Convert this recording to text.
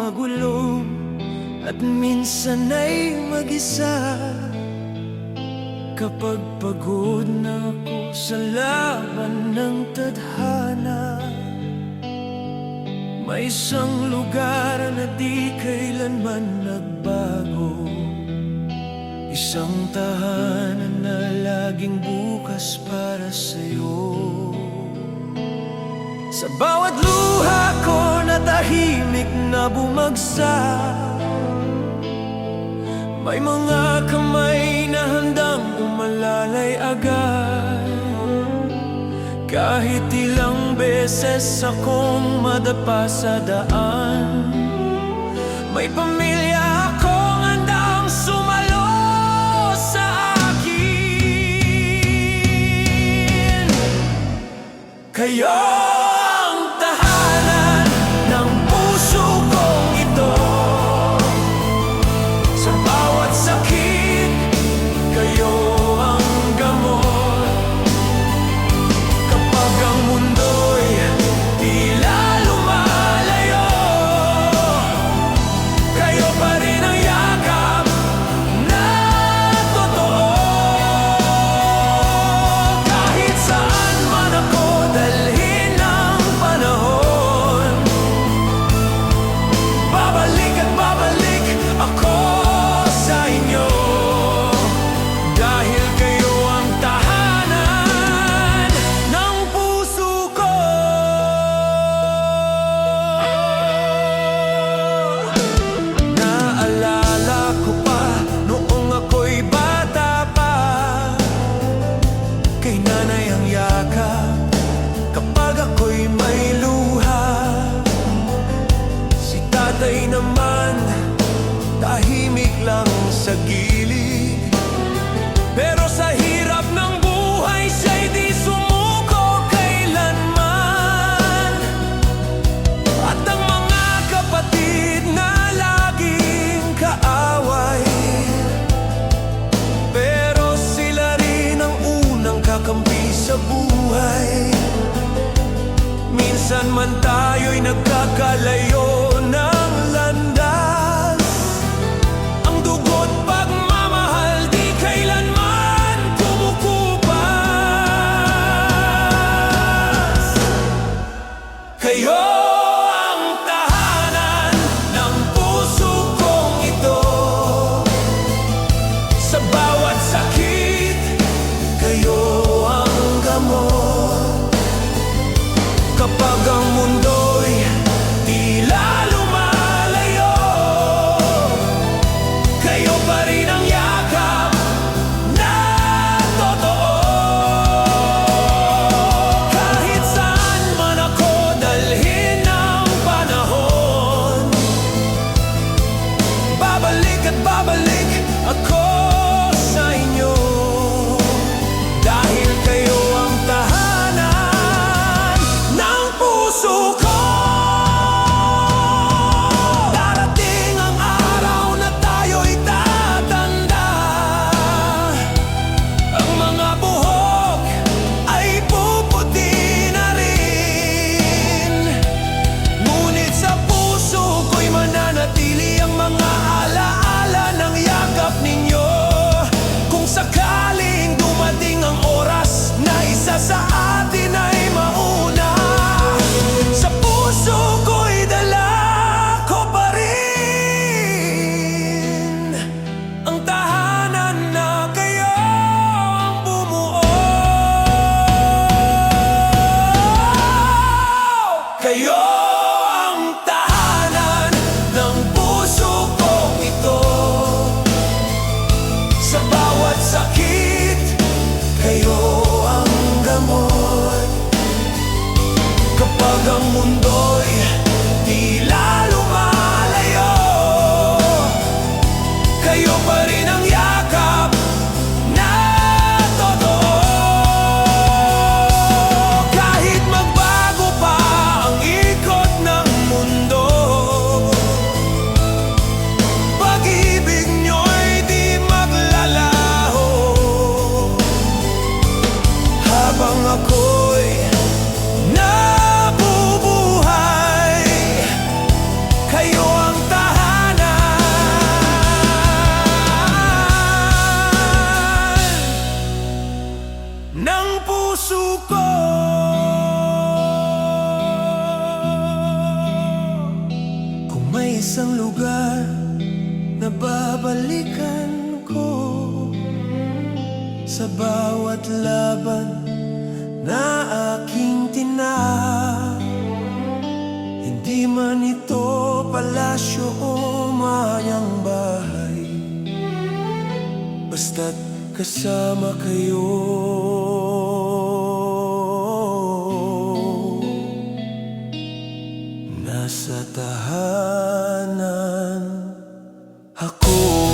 magulo at minsan ay mag-isa. Kapag pagod na ako sa laban ng tadhana, may isang lugar na di kailanman nagbago, isang tahanan na laging bukas para sa'yo. Sa bawat luha ko na tahimik na bumagsak, may mga kamay na handang umalalay agad. Kahit ilang beses akong madapa sa daan, may pamilya akong handang sumalo sa akin. Kayo ang tahanan ng puso kong ito. Sa bawat sakit, kayo ang gamot. Kapag ang mundo'y tila lumalayo, kayo pa rin ang yakap na totoo. Kahit saan man ako dalhin ng panahon, babalik at babalik ako sa inyo. Dahil kayo ang tahanan ng puso ko. Naalala ko pa noong ako'y bata pa, kay nanay ang yakap kapag ako'y may luha. Si tatay naman tahimik lang sa gilid, pero sa hirap ng buhay siya'y di sumuko kailanman. At ang mga kapatid na laging kaaway, pero sila rin ang unang kakampi sa buhay. Minsan man tayo'y nagkakalayo ng landas, ang dugo't pagmamahal di kailanman kumukupas. Kayo ang tahanan ng puso kong ito. Sa bawat sakit, kayo ang gamot. Kapag ang mundo'y tila lumalayo, kayo pa rin ang yakap na totoo. Kahit saan man ako dalhin ng panahon, babalik at babalik ako sa inyo. Dahil kayo ang tahanan ng puso ko. Darating ang araw na tayo'y tatanda, ang mga buhok ay puputi na rin, ngunit sa puso ko'y mananatili ang mga alaala ng yakap ninyo. nababalikan ko sa bawat laban na aking tinahak. Hindi man ito palasyo o mayang bahay, basta't kasama kayo. Nasa tahanan ako.